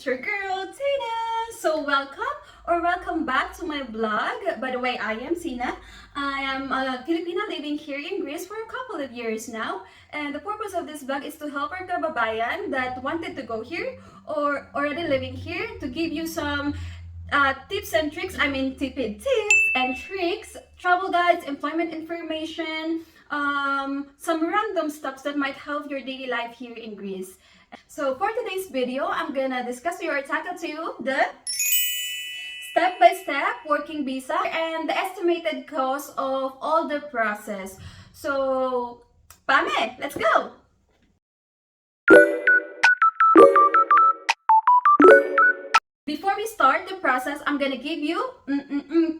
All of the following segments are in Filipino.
it's your girl, Tina! So welcome back to my vlog. By the way, I am Tina. I am a Filipina living here in Greece for a couple of years now. And the purpose of this vlog is to help our kababayan that wanted to go here or already living here, to give you some tips and tricks, tips and tricks, travel guides, employment information, some random stuff that might help your daily life here in Greece. So for today's video, I'm gonna discuss with you or tackle to you the step-by-step working visa and the estimated cost of all the process. So, Pame, let's go! Before we start the process, I'm gonna give you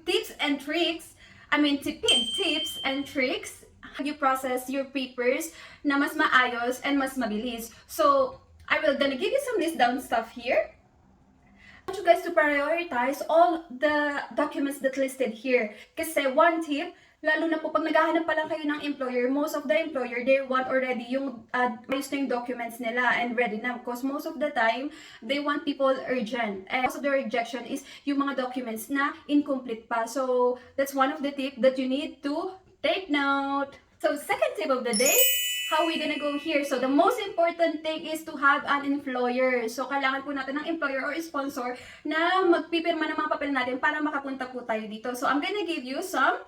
tips and tricks. Tips and tricks how you process your papers na mas maayos and mas mabilis. So, I will gonna give you some list down stuff here. I want you guys to prioritize all the documents that listed here. Kasi one tip, lalo na po pag naghahanap pa lang kayo ng employer, most of the employer, they want already yung ayos na yung documents nila and ready na. Because most of the time, they want people urgent. And most of the rejection is yung mga documents na incomplete pa. So, that's one of the tips that you need to take note. So, second tip of the day, how we gonna go here? So, the most important thing is to have an employer. So, kailangan po natin ng employer or sponsor na magpipirma ng mga papel natin para makapunta po tayo dito. So, I'm gonna give you some.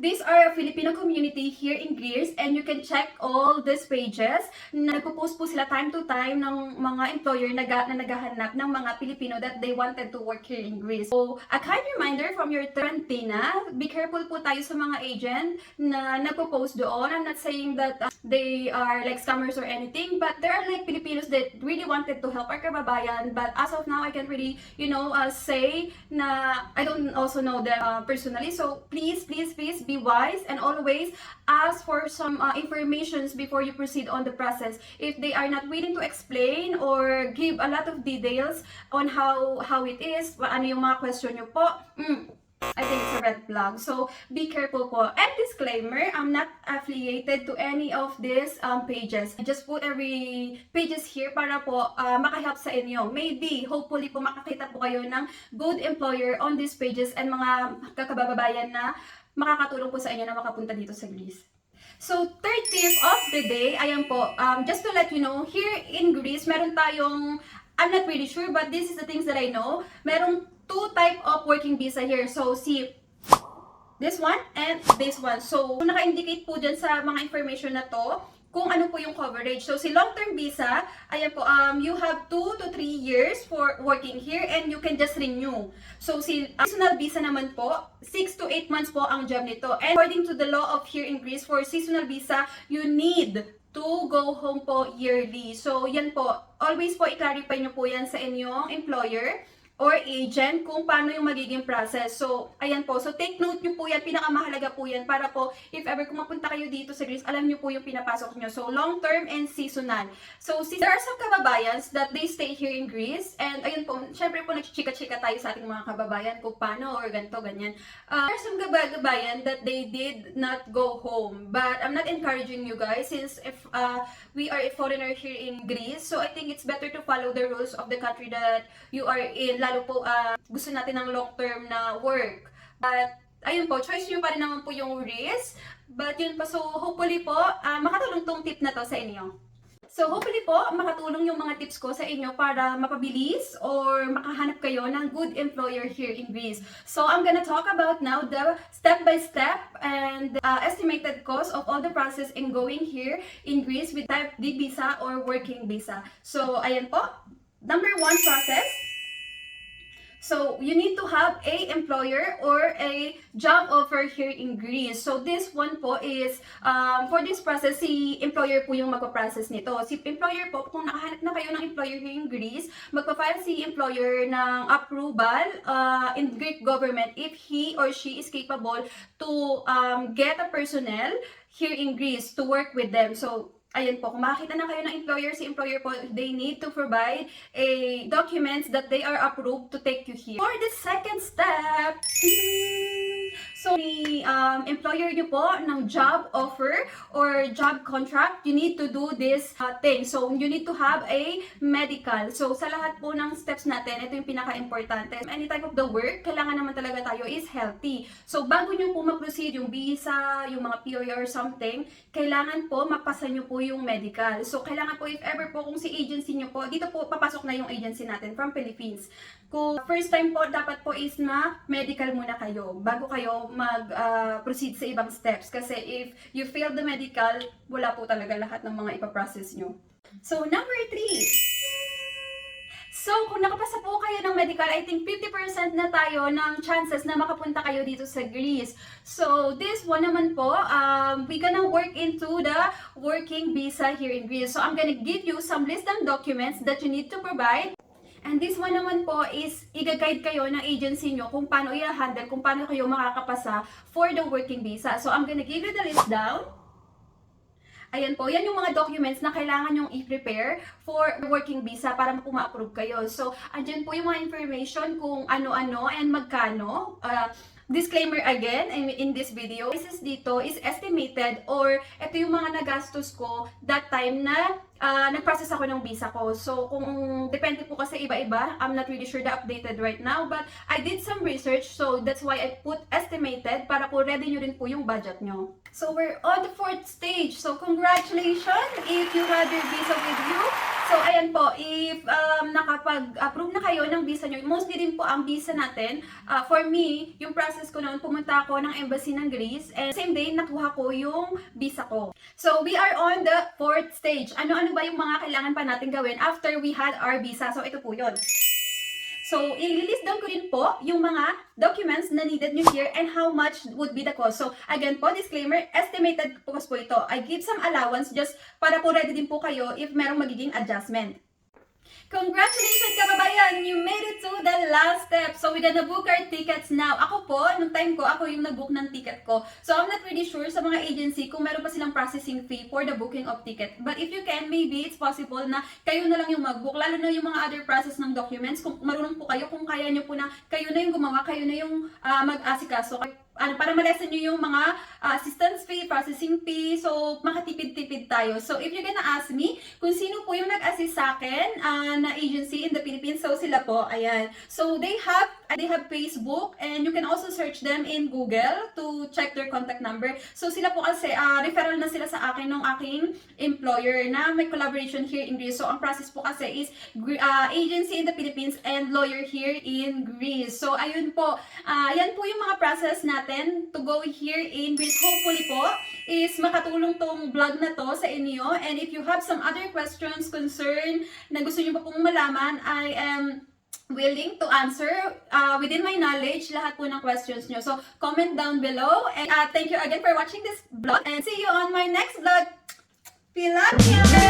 These are a Filipino community here in Greece, and you can check all these pages. Nagpo-post po sila time to time ng mga employer na naghahanap ng mga Pilipino that they wanted to work here in Greece. So, a kind reminder from your Tarantina, be careful po tayo sa mga agent na nagpo-post doon. I'm not saying that they are like scammers or anything, but there are like Filipinos that really wanted to help our kababayan. But as of now, I can't really, say na I don't also know them personally. So, please be wise and always ask for some informations before you proceed on the process. If they are not willing to explain or give a lot of details on how it is, ano yung mga question nyo po, I think it's a red flag. So, be careful po. And disclaimer, I'm not affiliated to any of these pages. I just put every pages here para po makahelp sa inyo. Maybe, hopefully po makakita po kayo ng good employer on these pages and mga kakababayan na makakatulong po sa inyo na makapunta dito sa Greece. So, third tip of the day, ayan po, just to let you know, here in Greece, meron tayong, I'm not really sure, but this is the things that I know, merong two type of working visa here. So, see, this one and this one. So, naka-indicate po dyan sa mga information na to, kung ano po yung coverage. So, si long-term visa, ayan po, you have 2 to 3 years for working here and you can just renew. So, si seasonal visa naman po, 6 to 8 months po ang job nito. And according to the law of here in Greece, for seasonal visa, you need to go home po yearly. So, yan po, always po i-clarify nyo po yan sa inyong employer or agent kung paano yung magiging process. So, ayan po. So, take note nyo po yan. Pinakamahalaga po yan para po, if ever kung mapunta kayo dito sa Greece, alam nyo po yung pinapasok nyo. So, long-term and seasonal. So, there are some kababayans that they stay here in Greece. And, ayun po, syempre po, nagchichika-chika tayo sa ating mga kababayan kung paano or ganito, ganyan. There are some kababayan that they did not go home. But, I'm not encouraging you guys since if we are a foreigner here in Greece. So, I think it's better to follow the rules of the country that you are in. Lalo po, gusto natin ng long-term na work. But, ayun po, choice nyo pa rin naman po yung risk. But yun po, so hopefully po, makatulong tong tip na to sa inyo. So hopefully po, makatulong yung mga tips ko sa inyo para mapabilis or makahanap kayo ng good employer here in Greece. So I'm gonna talk about now the step-by-step and estimated cost of all the process in going here in Greece with type D visa or working visa. So ayan po, number one process. So, you need to have a employer or a job offer here in Greece. So, this one po is, for this process, si employer po yung magpa-process nito. Si employer po, kung nakahanap na kayo ng employer here in Greece, magpa-file si employer ng approval in Greek government if he or she is capable to get a personnel here in Greece to work with them. So, ayan po, kung makakita na kayo ng employer, si employer po, they need to provide a documents that they are approved to take you here. For the second step, So, the employer nyo po ng job offer or job contract, you need to do this thing. So, you need to have a medical. So, sa lahat po ng steps natin, ito yung pinaka-importante. Any type of the work, kailangan naman talaga tayo is healthy. So, bago nyo po ma-proceed yung visa, yung mga POA or something, kailangan po mapasa nyo po yung medical. So, kailangan po if ever po kung si agency nyo po, dito po papasok na yung agency natin from Philippines. Kung first time po, dapat po is medical muna kayo bago kayo mag-proceed sa ibang steps. Kasi if you fail the medical, wala po talaga lahat ng mga ipaprocess nyo. So, number 3. So, kung nakapasa po kayo ng medical, I think 50% na tayo ng chances na makapunta kayo dito sa Greece. So, this one naman po, we gonna work into the working visa here in Greece. So, I'm gonna give you some list of documents that you need to provide. And this one naman po is i-guide kayo ng agency nyo kung paano i-handle, kung paano kayo makakapasa for the working visa. So, I'm gonna give you the list down. Ayan po, yan yung mga documents na kailangan nyong i-prepare for working visa para ma-approve kayo. So, andyan po yung mga information kung ano-ano and magkano. Disclaimer again, in this video, this dito is estimated or ito yung mga nagastos ko that time na nag-process ako ng visa ko. So, kung depende po kasi iba-iba, I'm not really sure the updated right now, but I did some research, so that's why I put estimated para po ready nyo rin po yung budget nyo. So, we're on the 4th stage. So, congratulations if you had your visa with you. So, ayan po, if nakapag-approve na kayo ng visa nyo, mostly din po ang visa natin. For me, yung process ko noon, pumunta ako ng embassy ng Greece, and same day, nakuha ko yung visa ko. So, we are on the 4th stage. Ano-ano ba yung mga kailangan pa natin gawin after we had our visa? So, ito po yun. So, i-list down ko rin po yung mga documents na needed nyo here and how much would be the cost. So, again po, disclaimer, estimated cost po ito. I give some allowance just para po ready din po kayo if merong magiging adjustment. Congratulations kababayan! You made it to the last step. So, we're gonna book our tickets now. Ako po, nung time ko, ako yung nag-book ng ticket ko. So, I'm not really sure sa mga agency kung meron pa silang processing fee for the booking of ticket. But if you can, maybe it's possible na kayo na lang yung mag-book. Lalo na yung mga other process ng documents. Kung marunong po kayo, kung kaya nyo po na kayo na yung gumawa, kayo na yung mag-asikaso. Para ma-lessen nyo yung mga assistance fee, processing fee, so makatipid-tipid tayo. So if you're gonna ask me kung sino po yung nag-assist sa akin na agency in the Philippines, so sila po, ayan. So they have Facebook and you can also search them in Google to check their contact number. So sila po kasi, referral na sila sa akin ng aking employer na may collaboration here in Greece. So ang process po kasi is agency in the Philippines and lawyer here in Greece. So ayun po, yan po yung mga process natin to go here in Greece. Hopefully po is makatulong tong vlog na to sa inyo. And if you have some other questions, concern na gusto nyo pa pong malaman, I am willing to answer within my knowledge lahat po ng questions nyo. So comment down below. And thank you again for watching this vlog. And see you on my next vlog. Pilapia!